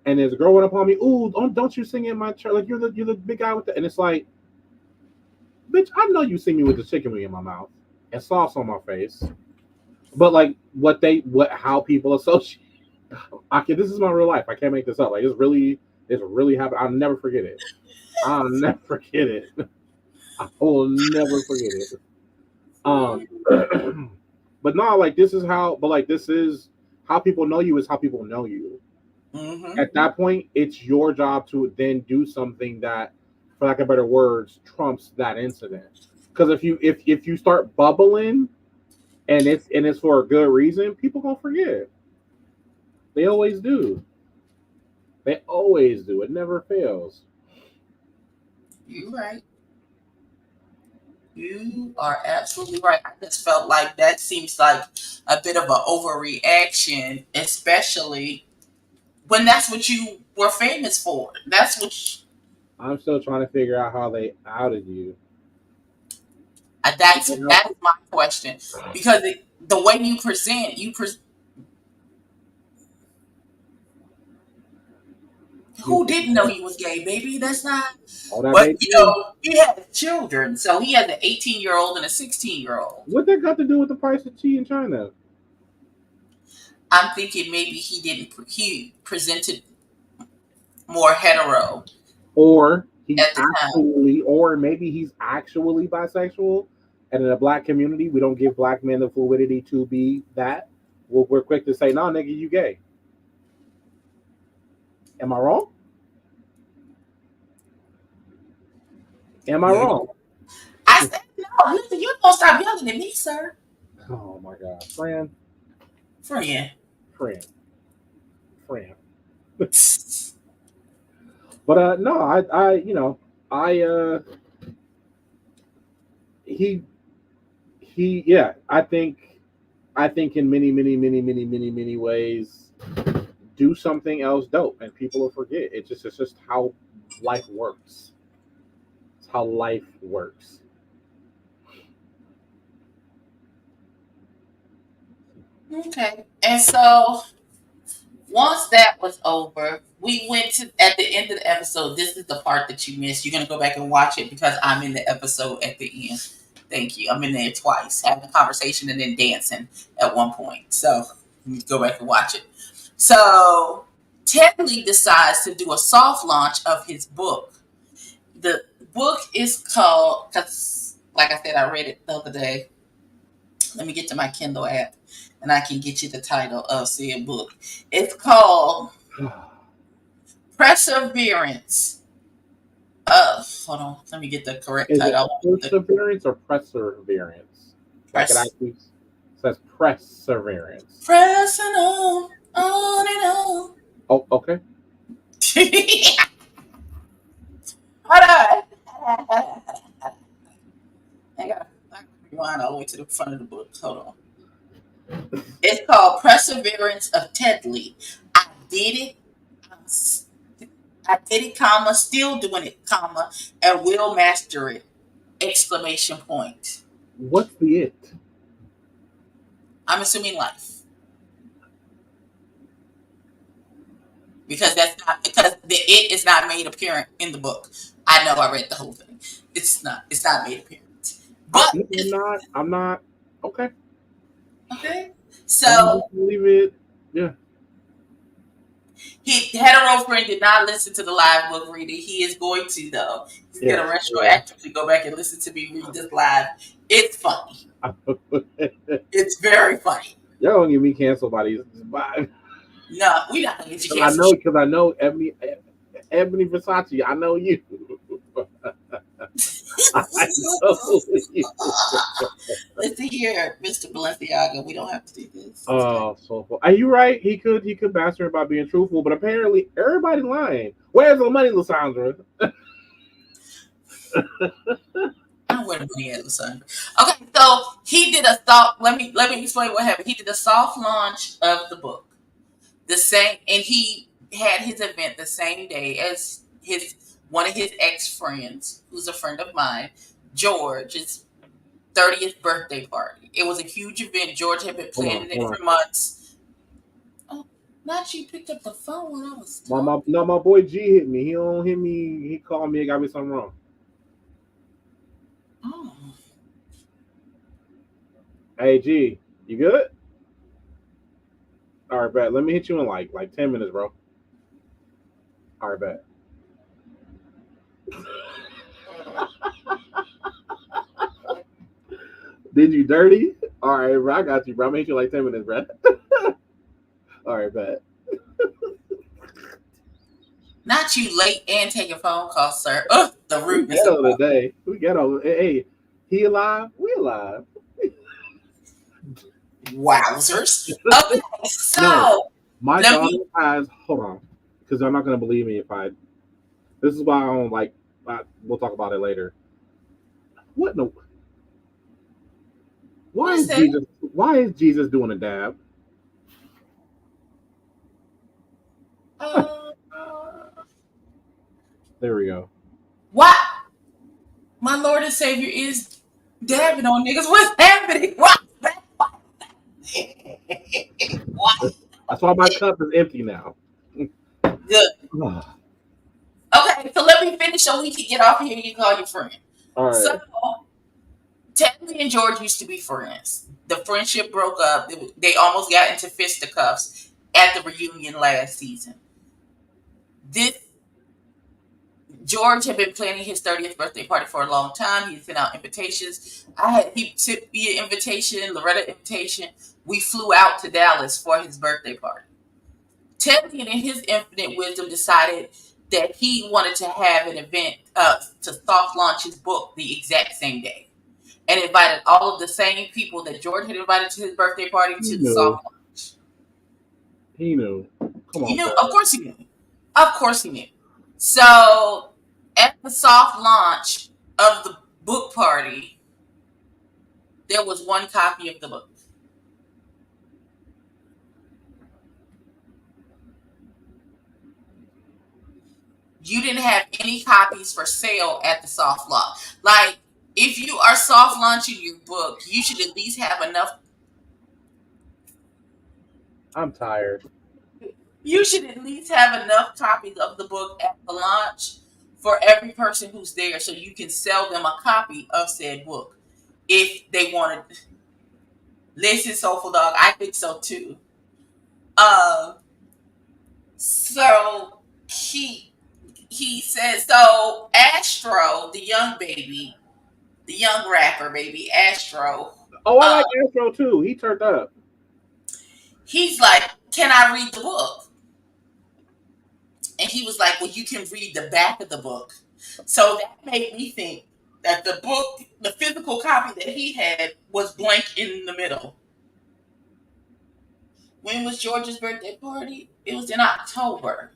and there's a girl went up on me. "Ooh, don't you sing in my church? Like you're the big guy with the," and it's like. Bitch, I know you see me with the chicken wing in my mouth and sauce on my face. But like how people associate this is my real life. I can't make this up. Like it's really happened. I'll never forget it. I'll never forget it. I will never forget it. But no, like this is how people know you is how people know you. Mm-hmm. At that point, it's your job to then do something that for lack of better words, trumps that incident. Because if you start bubbling, and it's for a good reason, people gonna forget. They always do. They always do. It never fails. You're right. You are absolutely right. I just felt like that seems like a bit of an overreaction, especially when that's what you were famous for. That's what. I'm still trying to figure out how they outed you. That is my question because the way you present, who didn't know he was gay, baby? That's not. But he has children, so he has an 18-year-old and a 16-year-old. What that got to do with the price of tea in China? I'm thinking maybe he presented more hetero Or he's at the time. actually, or maybe he's actually bisexual. And in the black community, we don't give black men the fluidity to be that. We're quick to say, "No, nigga, you gay." Am I wrong? Am I Weird. wrong? I said no. Listen, you don't stop yelling at me, sir. Oh my God, friend, Friend. friend, friend. But no, I he yeah, I think in many ways do something else dope, and people will forget. It's just how life works. It's how life works. Okay. And so once that was over, we went to at the end of the episode. This is the part that you missed. You're gonna go back and watch it because I'm in the episode at the end. Thank you. I'm in there twice, having a conversation and then dancing at one point. So you need to go back and watch it. So Ted Lee decides to do a soft launch of his book. The book is called, because like I said, I read it the other day. Let me get to my Kindle app and I can get you the title of said book. It's called Perseverance. Hold on. Let me get the correct Is it title. perseverance or perseverance? Like it Press, actually says perseverance. pressing on and on. Oh, okay. Hold on. I gotta rewind all the way to the front of the book. Hold on. It's called Perseverance of Ted Lee. I did it. I did it, comma, still doing it, comma, and will master it. Exclamation point. What's the it? I'm assuming life. Because the it is not made apparent in the book. I know I read the whole thing. It's not made apparent. But I'm not. Okay. okay. I'm So just leave it. Yeah. hetero friend did not listen to the live book reading. He is going to though. He's Yes. gonna retroactively go back and listen to me read this live. It's funny. It's very funny. Y'all don't get me canceled by these. No, we not gonna get you I know canceled. because I know Ebony Versace. I know you. I know you. Listen here, Mr. Balenciaga. We don't have to do this. Oh, so cool. Are you right? He could bastard about being truthful, but apparently everybody's lying. Where's the money, Lysandra? I wouldn't be at Lysandra. Okay, so he did a soft. Let me explain what happened. He did a soft launch of the book, the same, and he had his event the same day as one of his ex friends, who's a friend of mine, George's 30th birthday party. It was a huge event. George had been planning it for months. Oh, not you picked up the phone when I was talking. My boy G hit me. He don't hit me. He called me and got me something wrong. Oh. Hey G, you good? All right, bet. Let me hit you in like 10 minutes, bro. All right, bet. Did you dirty? All right, bro. I got you, bro. I'm gonna hit you in like 10 minutes, bro. All right, bet. Not you late and taking phone calls, sir. The rudeness Ghetto of today. We ghetto. Hey, he alive? We alive. wowzers. Okay, so No, my let daughter me. has. Hold on, because they're not gonna believe me if I. This is why I don't like. We'll talk about it later. What no? Why is Listen, Jesus? Why is Jesus doing a dab? uh, There we go. what? My Lord and Savior is dabbing on niggas. What's happening? What? What? That's why my cup is empty now. Good. All Okay, so let me finish so we can get off here and you call your friend. So right. Teddy and George used to be friends. The friendship broke up. They almost got into fisticuffs at the reunion last season. This George had been planning his 30th birthday party for a long time. He sent out invitations. He sent me an invitation, Loretta invitation. We flew out to Dallas for his birthday party. Teddy, in his infinite wisdom, decided that he wanted to have an event to soft launch his book the exact same day, and invited all of the same people that George had invited to his birthday party to the soft launch. He knew. Come on, He knew. bro. Of course he knew. Of course he knew. So at the soft launch of the book party, there was one copy of the book. You didn't have any copies for sale at the soft launch. Like, if you are soft launching your book, you should at least have enough. I'm tired. You should at least have enough copies of the book at the launch for every person who's there, so you can sell them a copy of said book if they wanted. Listen, Soulful Dog, I think so too. So he says, so Astro, the young baby, the young rapper baby, Astro. Oh, I like Astro too. He turned up. He's like, can I read the book? And he was like, well, you can read the back of the book. So that made me think that the book, the physical copy that he had, was blank in the middle. When was George's birthday party? It was in October.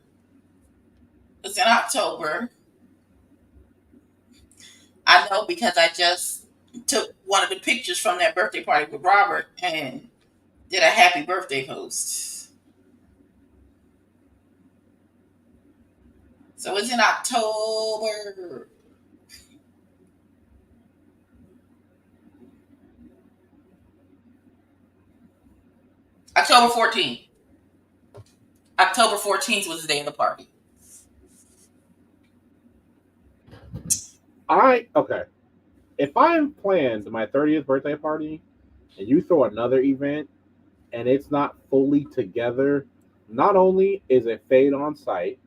I know because I just took one of the pictures from that birthday party with Robert and did a happy birthday post. So it's in October. October 14th. October 14th was the day of the party. Okay. If I planned my 30th birthday party and you throw another event and it's not fully together, not only is it fade on site.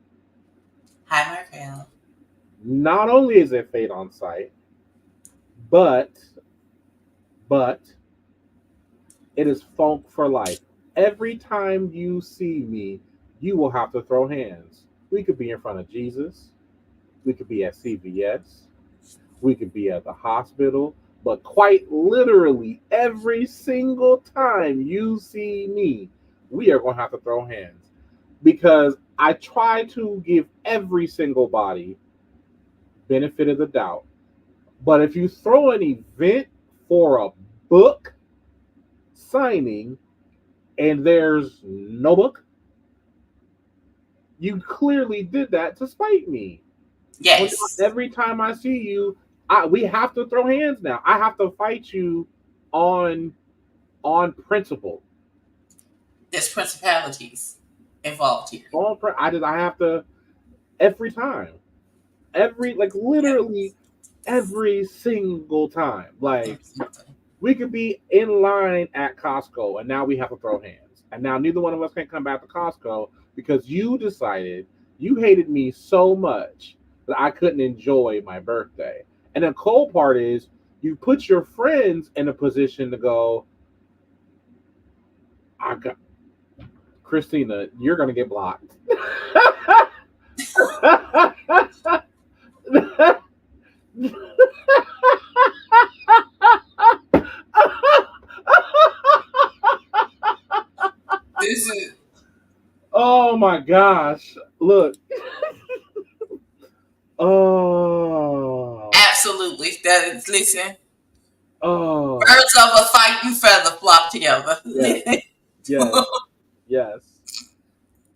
Hi, Markel. Not only is it fade on site, but it is funk for life. Every time you see me, you will have to throw hands. We could be in front of Jesus. We could be at CVS. We could be at the hospital. But quite literally, every single time you see me, we are going to have to throw hands. Because I try to give every single body benefit of the doubt. But if you throw an event for a book signing and there's no book, you clearly did that to spite me. Yes. Every time I see you, we have to throw hands now. I have to fight you on principle. There's principalities involved here. I have to every time. Literally every single time. Like, we could be in line at Costco and now we have to throw hands. And now neither one of us can come back to Costco because you decided you hated me so much that I couldn't enjoy my birthday. And the cold part is you put your friends in a position to go, Christina, you're going to get blocked. This is. Oh my gosh. Look. Oh. Absolutely. Listen. Oh. Birds of a fighting feather flock together. Yes.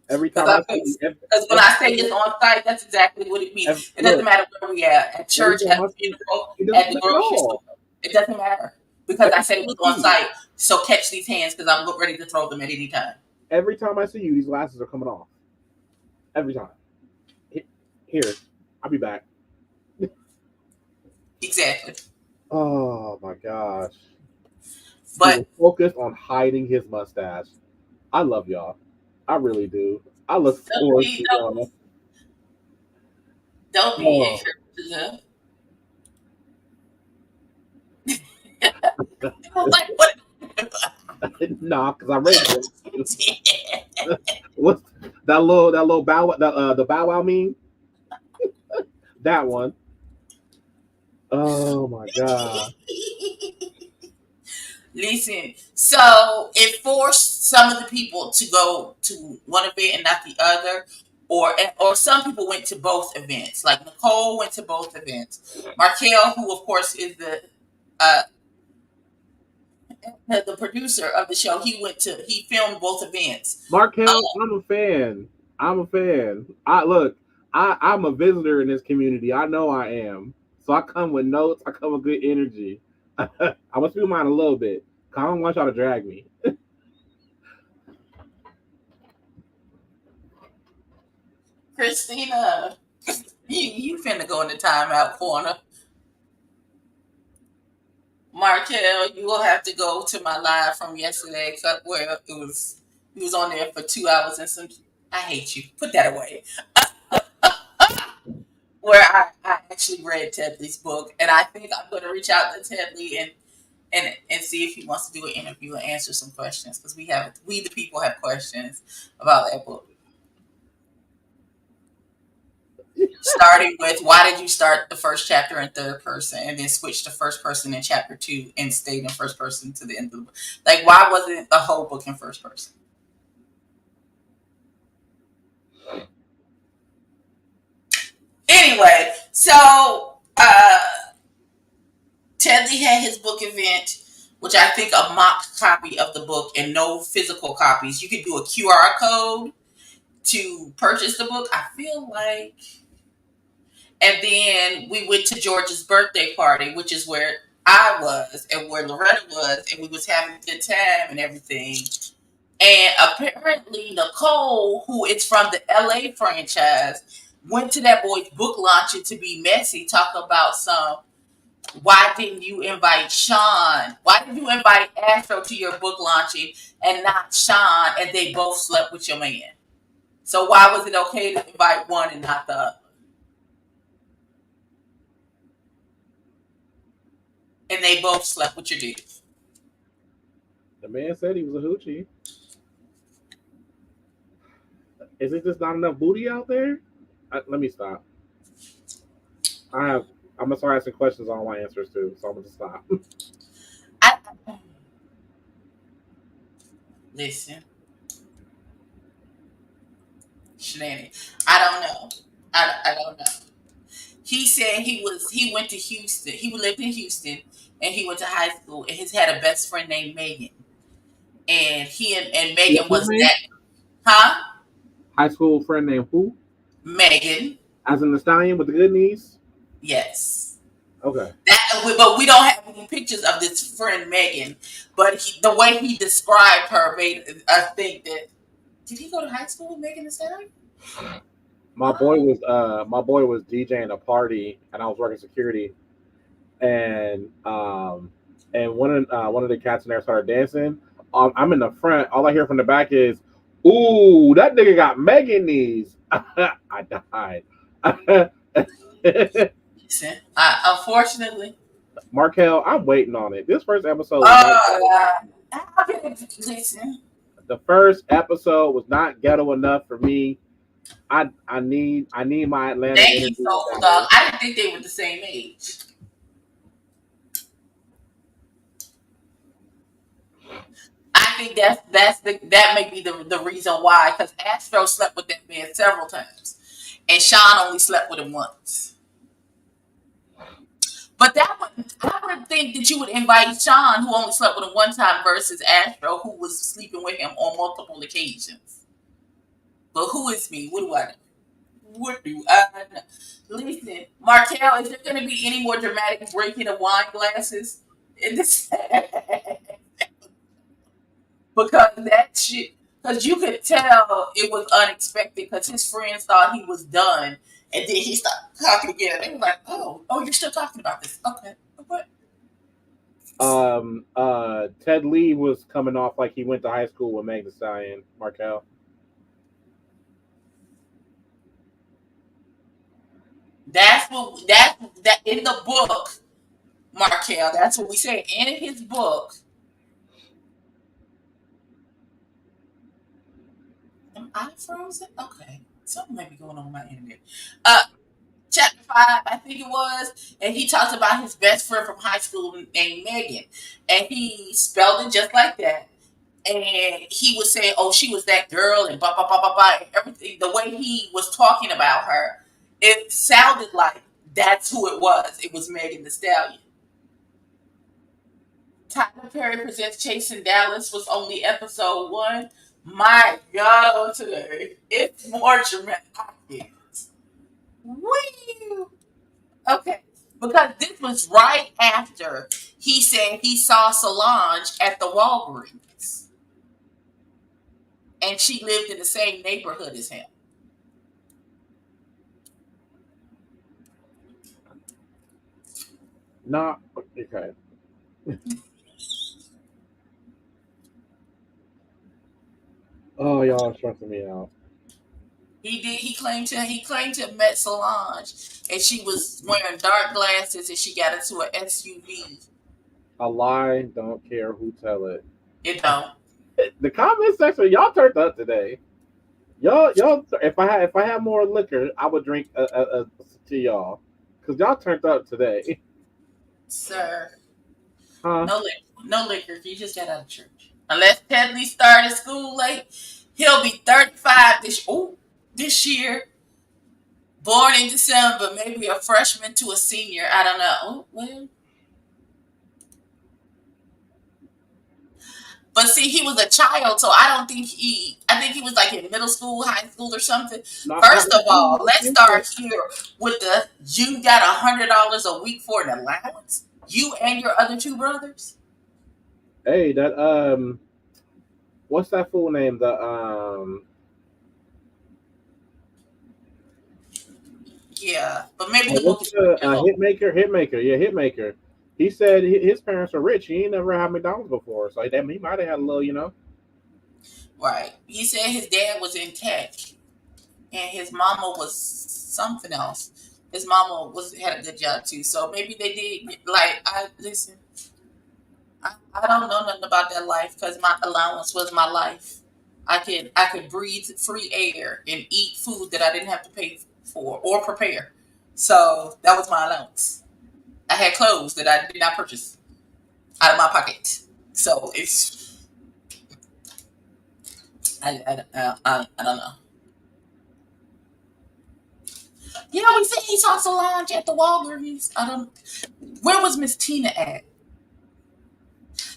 Every time because when I say it's on site, that's exactly what it means. It doesn't matter where we at church, at the funeral, at the grocery store. It doesn't matter because I said it was on site. So catch these hands because I'm ready to throw them at any time. Every time I see you, these glasses are coming off. Every time. Here, I'll be back. Exactly. Oh my gosh. He But was focused on hiding his mustache. I love y'all. I really do. I look don't forward be to don't, don't be oh incorrect. It was like what? nah, because I read you. What's that little bow the bow wow meme? That one. Oh my god. Listen, so it forced some of the people to go to one event and not the other, or some people went to both events. Like Nicole went to both events. Markel, who of course is uh, the producer of the show, he filmed both events. Markel, I'm a fan. I'm a fan. I look, I'm a visitor in this community. I know I am. So I come with notes, I come with good energy. I must be mine a little bit. 'Cause I don't want y'all to drag me. Christina, you finna go in the timeout corner. Markel, you will have to go to my live from yesterday, where he was on there for 2 hours and some. I hate you. Put that away. Where I actually read Tedley's book, and I think I'm going to reach out to Tedley and see if he wants to do an interview and answer some questions, because we the people have questions about that book. Starting with, why did you start the first chapter in third person and then switch to first person in chapter 2 and stayed in first person to the end of the book? Like, why wasn't the whole book in first person? Anyway, so Tedley had his book event, which I think a mock copy of the book and no physical copies. You could do a QR code to purchase the book, I feel like. And then we went to George's birthday party, which is where I was and where Loretta was, and we was having a good time and everything. And apparently Nicole, who is from the LA franchise, went to that boy's book launching to be messy, talk about some, why didn't you invite Sean? Why did you invite Astro to your book launching and not Sean? And they both slept with your man. So why was it okay to invite one and not the other? And they both slept with your dude. The man said he was a hoochie. Is it just not enough booty out there? Let me stop. I have. I'm gonna start asking questions on my answers too, so I'm gonna stop. I listen, shenanigans. I don't know. I don't know. He said he went to Houston. He lived in Houston and he went to high school and he's had a best friend named Megan. And and Yeah, Megan who was name? that, huh? High school friend named who? Megan. As in the stallion with the good knees. Yes. Okay. But we don't have any pictures of this friend Megan. But the way he described her made us think that, did he go to high school with Megan Thee Stallion? My boy was DJing a party and I was working security and one of the cats in there started dancing. I'm in the front. All I hear from the back is, "Ooh, that nigga got Megan knees." I died. Listen, unfortunately, Markel, I'm waiting on it. This first episode was not ghetto. how can it, listen? The first episode was not ghetto enough for me. I need my Atlanta They energy so back. I didn't think they were the same age. I think that may be the reason why, because Astro slept with that man several times, and Sean only slept with him once. But I would think that you would invite Sean, who only slept with him one time, versus Astro, who was sleeping with him on multiple occasions. But who is me? What do I know? What do I know? Listen, Markel, is there going to be any more dramatic breaking of wine glasses in this? Because that shit, because you could tell it was unexpected, because his friends thought he was done, and then he stopped talking again. And they were like, "Oh, you're still talking about this? Okay, what?" Ted Lee was coming off like he went to high school with Meg Thee Stallion, Markel. That in the book, Markel. That's what we say in his book. Am I frozen? Okay, something might be going on with my internet. Chapter 5, I think it was, and he talked about his best friend from high school named Megan, and he spelled it just like that. And he was saying, "Oh, she was that girl," and blah blah blah blah blah. And everything, the way he was talking about her, it sounded like that's who it was. It was Megan Thee Stallion. Tyler Perry presents Chasing Dallas was only episode 1. My God, today it's more dramatic. Woo! Okay, because this was right after he said he saw Solange at the Walgreens, and she lived in the same neighborhood as him. Not okay. Oh, y'all are stressing me out. He did. He claimed to have met Solange, and she was wearing dark glasses, and she got into an SUV. A lie, don't care who tell it. You know, The comment section, y'all turned up today. Y'all. If I had more liquor, I would drink to y'all, cause y'all turned up today. sir, Huh? no liquor. You just got out of church. Unless Tedley started school late, he'll be 35 this year. Born in December, maybe a freshman to a senior. I don't know. Oh, well. But see, he was a child, so I think he was like in middle school, high school, or something. First of all, let's start here with you got $100 a week for an allowance? You and your other 2 brothers? Hey, that what's that fool name? Yeah, but maybe the book is Hitmaker, yeah, Hitmaker. He said his parents are rich. He ain't never had McDonald's before, so he might have had a little. Right. He said his dad was in tech, and his mama was something else. His mama had a good job too, so maybe they did. Like, listen, I don't know nothing about that life because my allowance was my life. I could breathe free air and eat food that I didn't have to pay for or prepare. So that was my allowance. I had clothes that I did not purchase out of my pocket. So it's I don't know. Yeah, we said he saw Solange at the Walgreens. I don't. Where was Miss Tina at?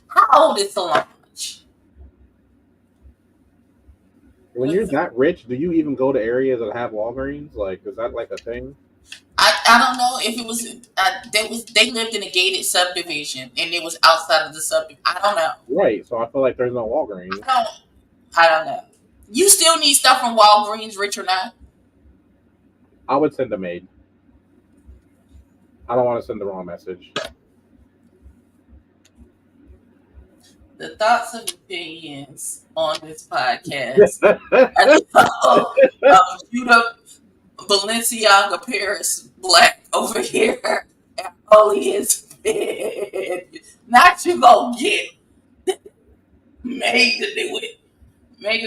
How old is Solange? When you're that rich, do you even go to areas that have Walgreens? Like, is that like a thing? I don't know if it was they lived in a gated subdivision and it was outside of the subdivision. I don't know. Right. So I feel like there's no Walgreens. I don't know. You still need stuff from Walgreens, rich or not? I would send a maid. I don't want to send the wrong message. The thoughts and opinions on this podcast are Judah Balenciaga Paris Black over here and only his bed. Not you gonna get Megan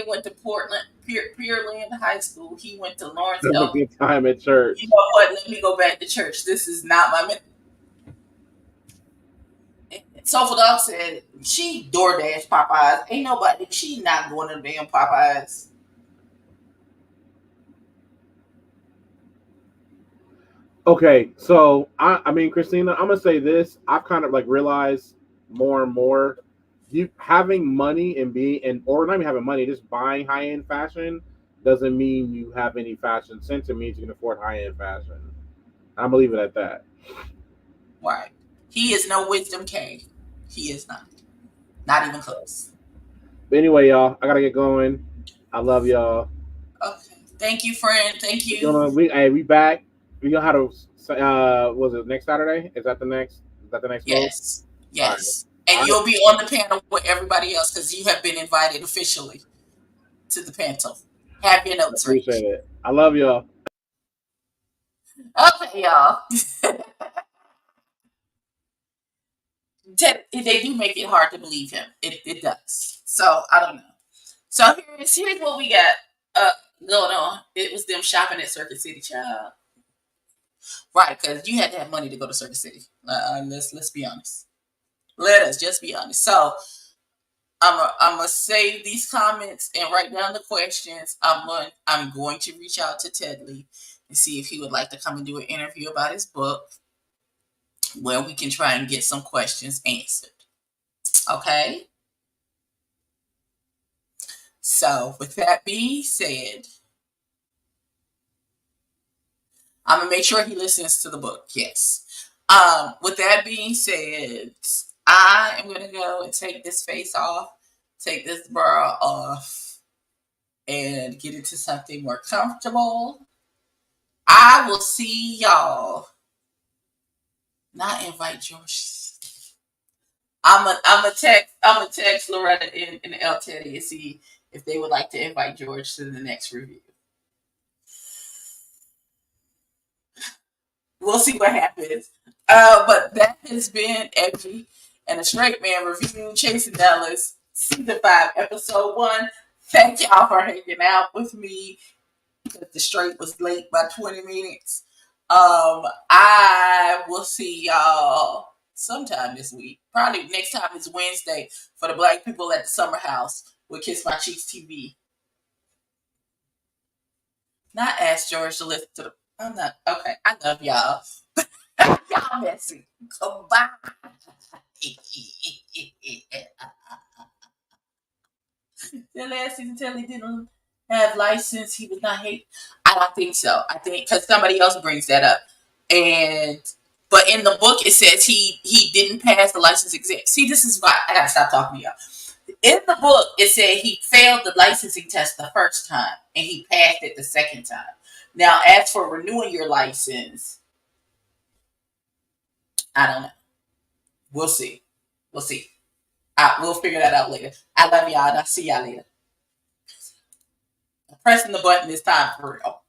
went to Pearland High School. He went to Lawrence Have a Elementary. good time at church. You know what? Let me go back to church. This is not my. Soulful Dog said she DoorDash Popeyes. Ain't nobody. She not going to damn Popeyes. Okay, so I mean, Christina, I'm gonna say this. I've kind of like realized more and more, you having money and or not even having money, just buying high end fashion doesn't mean you have any fashion sense. It means you can afford high end fashion. I'm gonna leave it at that. Right. He is no Wisdom K. He is not. Not even close. But anyway, y'all, I gotta get going. I love y'all. Okay. Thank you, friend. Thank you. We back. We know how to. Was it next Saturday? Is that the next? Yes. All right. Yes. And I you'll be on the panel with everybody else because you have been invited officially to the panel. Have your notes ready. appreciate it. I love y'all. Okay, y'all. They do make it hard to believe him. It does. So I don't know. So here's what we got going on. It was them shopping at Circuit City, child. Right, because you had to have money to go to Circuit City. Let's be honest. Let us just be honest. So I'm gonna save these comments and write down the questions. I'm going to reach out to Ted Lee and see if he would like to come and do an interview about his book, where we can try and get some questions answered. Okay. So with that being said, I'm gonna make sure he listens to the book. Yes. With that being said, I am gonna go and take this face off, take this bra off, and get into something more comfortable. I will see y'all. Not invite George. I'm a text Loretta and El Teddy and see if they would like to invite George to the next review. We'll see what happens. But that has been Ebbie and a Straight Man Review, Chasing Dallas, Season 5, Episode 1. Thank y'all for hanging out with me because the straight was late by 20 minutes. I will see y'all sometime this week. Probably next time is Wednesday for the Black people at the Summer House with Kiss My Cheeks TV. Not ask George to listen to the. I'm not. Okay. I love y'all. Y'all messy. Goodbye. The last season, Telly didn't have license. He was not hate. I don't think so. I think because somebody else brings that up, and but in the book it says he didn't pass the license exam. See, this is why I gotta stop talking to y'all. In the book, it said he failed the licensing test the first time and he passed it the second time. Now, as for renewing your license, I don't know. We'll see. We'll see. We'll figure that out later. I love y'all and I'll see y'all later. Pressing the button this time for real.